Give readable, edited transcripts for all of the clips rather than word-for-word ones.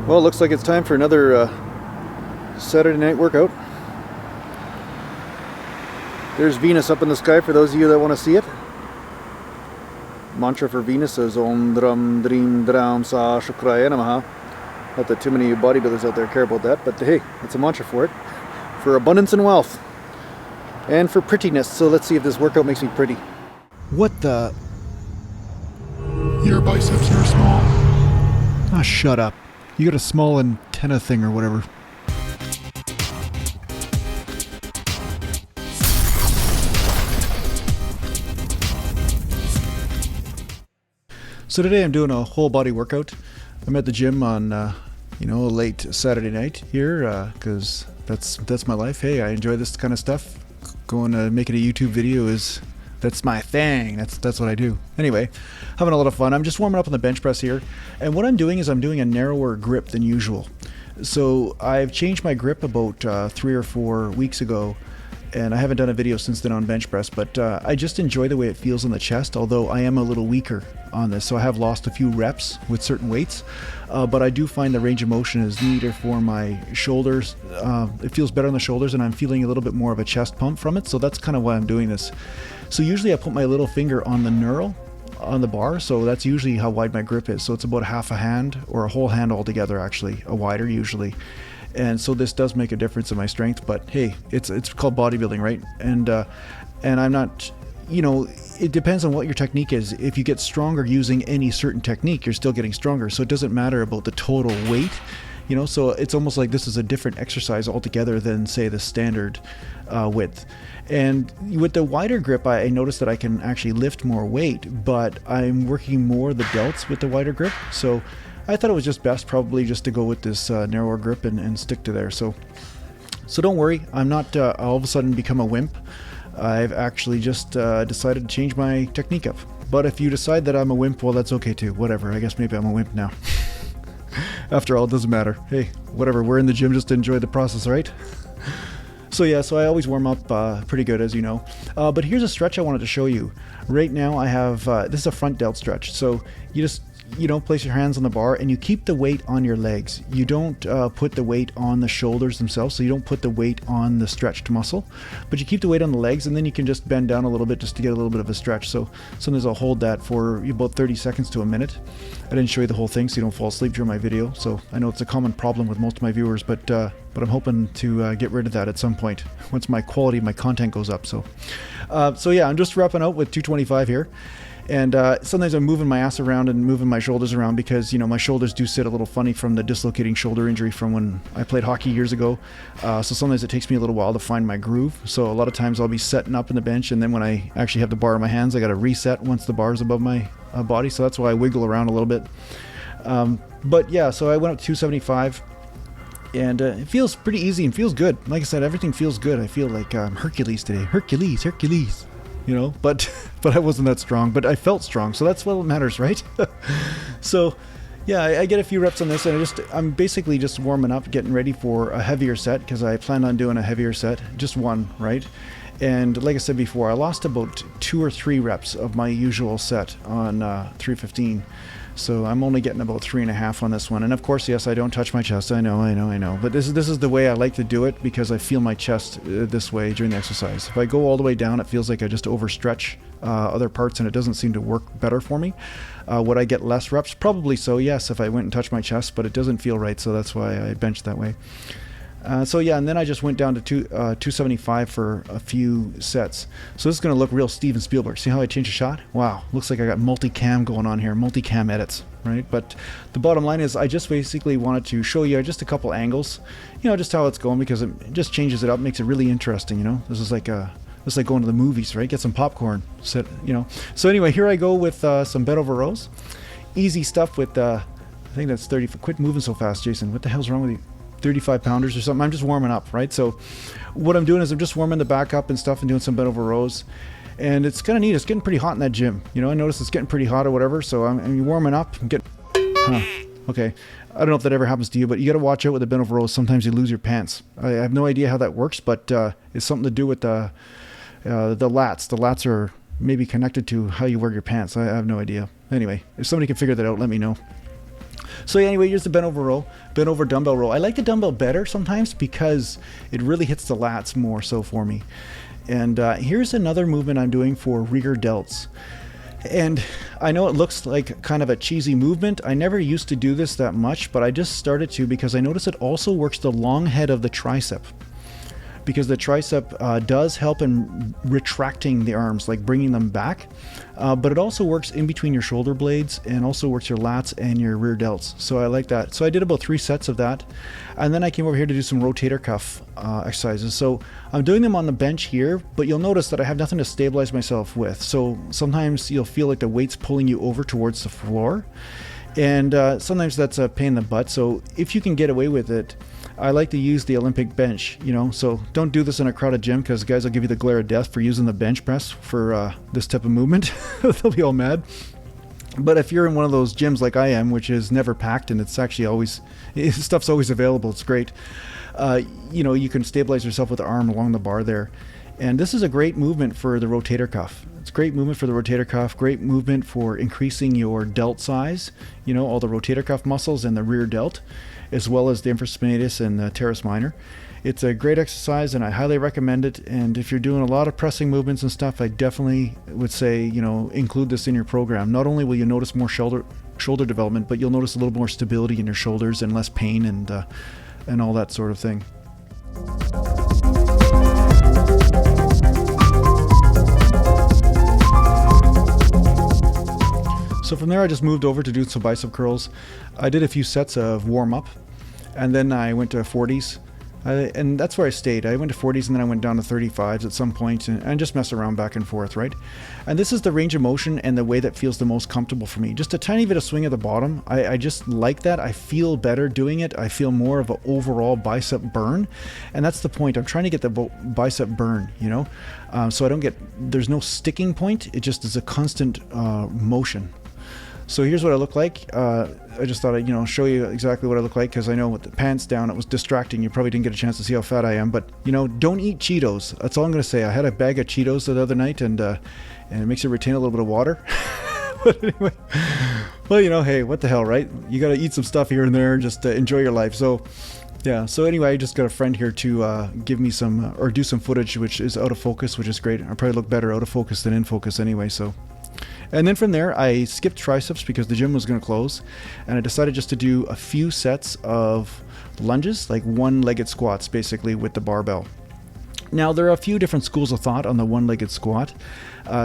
Well, it looks like it's time for another Saturday night workout. There's Venus up in the sky for those of you that want to see it. Mantra for Venus is Om Dram Dream Dram Sa Shukraya Namaha. Not that too many bodybuilders out there care about that, but hey, it's a mantra for it. For abundance and wealth. And for prettiness. So let's see if this workout makes me pretty. What the? Your biceps are small. Ah, shut up. You got a small antenna thing or whatever. So today I'm doing a whole body workout. I'm at the gym on, a late Saturday night here, because that's my life. Hey, I enjoy this kind of stuff. Going to make it a YouTube video that's my thing. That's what I do. Anyway, having a lot of fun. I'm just warming up on the bench press here. And what I'm doing is I'm doing a narrower grip than usual. So I've changed my grip about 3 or 4 weeks ago. And I haven't done a video since then on bench press, but I just enjoy the way it feels in the chest, although I am a little weaker on this. So I have lost a few reps with certain weights, but I do find the range of motion is neater for my shoulders. It feels better on the shoulders, and I'm feeling a little bit more of a chest pump from it. So that's kind of why I'm doing this. So usually I put my little finger on the knurl on the bar, so that's usually how wide my grip is. So it's about half a hand or a whole hand altogether, actually, a wider usually. And so this does make a difference in my strength, but hey, it's called bodybuilding, right? And I'm not, it depends on what your technique is. If you get stronger using any certain technique, you're still getting stronger. So it doesn't matter about the total weight, so it's almost like this is a different exercise altogether than, say, the standard width. And with the wider grip, I noticed that I can actually lift more weight, but I'm working more the delts with the wider grip. So I thought it was just best probably just to go with this narrower grip and stick to there. So don't worry, I'm not all of a sudden become a wimp. I've actually just decided to change my technique up. But if you decide that I'm a wimp, well, that's okay too. Whatever, I guess maybe I'm a wimp now. After all, it doesn't matter. Hey, whatever, we're in the gym just to enjoy the process, right? So yeah, so I always warm up pretty good, as you know. But here's a stretch I wanted to show you. Right now I have, this is a front delt stretch. So you just, place your hands on the bar and you keep the weight on your legs. You don't put the weight on the shoulders themselves, so you don't put the weight on the stretched muscle, but you keep the weight on the legs, and then you can just bend down a little bit just to get a little bit of a stretch. So sometimes I'll hold that for about 30 seconds to a minute. I didn't show you the whole thing so you don't fall asleep during my video, so I know it's a common problem with most of my viewers, but I'm hoping to get rid of that at some point once my quality of my content goes up. So yeah, I'm just wrapping out with 225 here. And sometimes I'm moving my ass around and moving my shoulders around because, my shoulders do sit a little funny from the dislocating shoulder injury from when I played hockey years ago. So sometimes it takes me a little while to find my groove. So a lot of times I'll be setting up in the bench, and then when I actually have the bar in my hands, I got to reset once the bar is above my body. So that's why I wiggle around a little bit. But yeah, so I went up to 275. And it feels pretty easy and feels good. Like I said, everything feels good. I feel like Hercules today. Hercules. But I wasn't that strong, but I felt strong, so that's what matters, right? So yeah, I get a few reps on this, and I'm basically just warming up, getting ready for a heavier set, because I plan on doing a heavier set, just one, right? And like I said before, I lost about 2 or 3 reps of my usual set on 315. So I'm only getting about 3.5 on this one. And of course, yes, I don't touch my chest. I know. But this is the way I like to do it, because I feel my chest this way during the exercise. If I go all the way down, it feels like I just overstretch other parts, and it doesn't seem to work better for me. Would I get less reps? Probably so, yes, if I went and touched my chest, but it doesn't feel right, so that's why I bench that way. So yeah, and then I just went down to 275 for a few sets. So this is going to look real Steven Spielberg. See how I changed the shot? Wow, looks like I got multicam going on here, multicam edits, right? But the bottom line is I just basically wanted to show you just a couple angles, just how it's going, because it just changes it up, makes it really interesting, This is like going to the movies, right? Get some popcorn, So anyway, here I go with some bent over rows. Easy stuff with, I think that's 30. Quit moving so fast, Jason. What the hell's wrong with you? 35 pounders or something. I'm just warming up, right? So what I'm doing is I'm just warming the back up and stuff and doing some bent over rows. And it's kind of neat. It's getting pretty hot in that gym. I notice it's getting pretty hot or whatever. So I'm warming up. I'm getting... Okay. I don't know if that ever happens to you, but you got to watch out with the bent over rows. Sometimes you lose your pants. I have no idea how that works, but it's something to do with the lats. The lats are maybe connected to how you wear your pants. I have no idea. Anyway, if somebody can figure that out, let me know. So anyway, here's the bent over dumbbell row. I like the dumbbell better sometimes because it really hits the lats more so for me. And here's another movement I'm doing for rear delts. And I know it looks like kind of a cheesy movement. I never used to do this that much, but I just started to because I noticed it also works the long head of the tricep. Because the tricep does help in retracting the arms, like bringing them back. But it also works in between your shoulder blades and also works your lats and your rear delts. So I like that. So I did about 3 sets of that. And then I came over here to do some rotator cuff exercises. So I'm doing them on the bench here, but you'll notice that I have nothing to stabilize myself with. So sometimes you'll feel like the weight's pulling you over towards the floor. And sometimes that's a pain in the butt. So if you can get away with it, I like to use the Olympic bench, you know, so don't do this in a crowded gym because guys will give you the glare of death for using the bench press for this type of movement. They'll be all mad. But if you're in one of those gyms like I am, which is never packed and it's actually always, stuff's always available, it's great. You know, you can stabilize yourself with the arm along the bar there. And this is a great movement for the rotator cuff. It's a great movement for the rotator cuff, great movement for increasing your delt size, you know, all the rotator cuff muscles and the rear delt, as well as the infraspinatus and the teres minor. It's a great exercise and I highly recommend it. And if you're doing a lot of pressing movements and stuff, I definitely would say, you know, include this in your program. Not only will you notice more shoulder development, but you'll notice a little more stability in your shoulders and less pain and all that sort of thing. So from there I just moved over to do some bicep curls. I did a few sets of warm up and then I went to 40s and that's where I stayed. I went to 40s and then I went down to 35s at some point and just messed around back and forth, right? And this is the range of motion and the way that feels the most comfortable for me. Just a tiny bit of swing at the bottom. I just like that. I feel better doing it. I feel more of an overall bicep burn. And that's the point. I'm trying to get the bicep burn, you know? So I don't get, there's no sticking point. It just is a constant motion. So here's what I look like. I just thought I'd, you know, show you exactly what I look like because I know with the pants down, it was distracting. You probably didn't get a chance to see how fat I am, but you know, don't eat Cheetos. That's all I'm going to say. I had a bag of Cheetos the other night and it makes you retain a little bit of water. But anyway, well, you know, hey, what the hell, right? You got to eat some stuff here and there and just enjoy your life. So yeah, so anyway, I just got a friend here to give me some, or do some footage, which is out of focus, which is great. I probably look better out of focus than in focus anyway, so. And then from there, I skipped triceps because the gym was going to close. And I decided just to do a few sets of lunges, like one-legged squats, basically, with the barbell. Now, there are a few different schools of thought on the one-legged squat.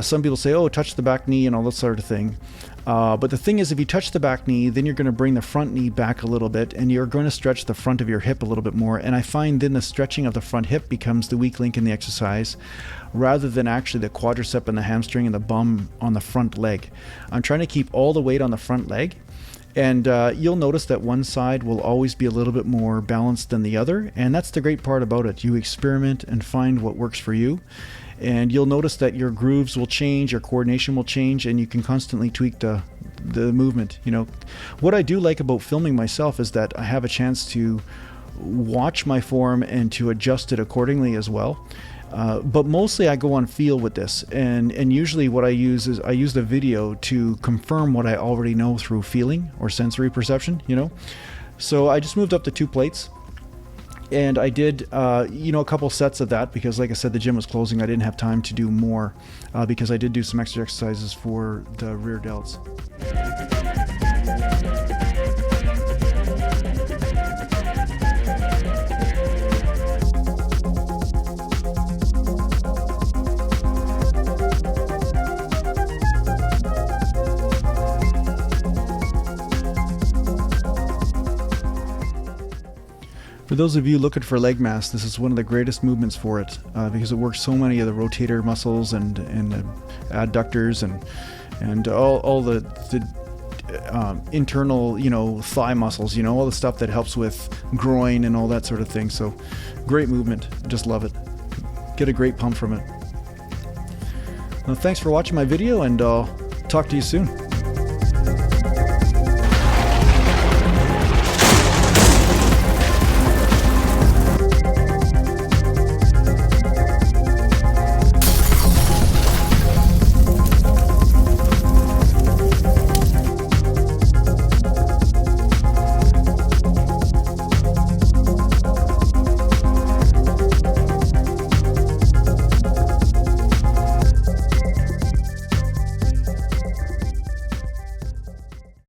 Some people say, oh, touch the back knee and all that sort of thing. But the thing is, if you touch the back knee, then you're going to bring the front knee back a little bit and you're going to stretch the front of your hip a little bit more. And I find then the stretching of the front hip becomes the weak link in the exercise rather than actually the quadricep and the hamstring and the bum on the front leg. I'm trying to keep all the weight on the front leg. And you'll notice that one side will always be a little bit more balanced than the other. And that's the great part about it. You experiment and find what works for you. And you'll notice that your grooves will change, your coordination will change, and you can constantly tweak the movement. You know, what I do like about filming myself is that I have a chance to watch my form and to adjust it accordingly as well. But mostly I go on feel with this, and usually what I use is I use the video to confirm what I already know through feeling or sensory perception, you know. So I just moved up to 2 plates. And I did, you know, a couple sets of that because, like I said, the gym was closing. I didn't have time to do more because I did do some extra exercises for the rear delts. For those of you looking for leg mass, this is one of the greatest movements for it because it works so many of the rotator muscles and adductors and all the internal, you know, thigh muscles, you know, all the stuff that helps with groin and all that sort of thing. So great movement. Just love it. Get a great pump from it. Well, thanks for watching my video, and I'll talk to you soon.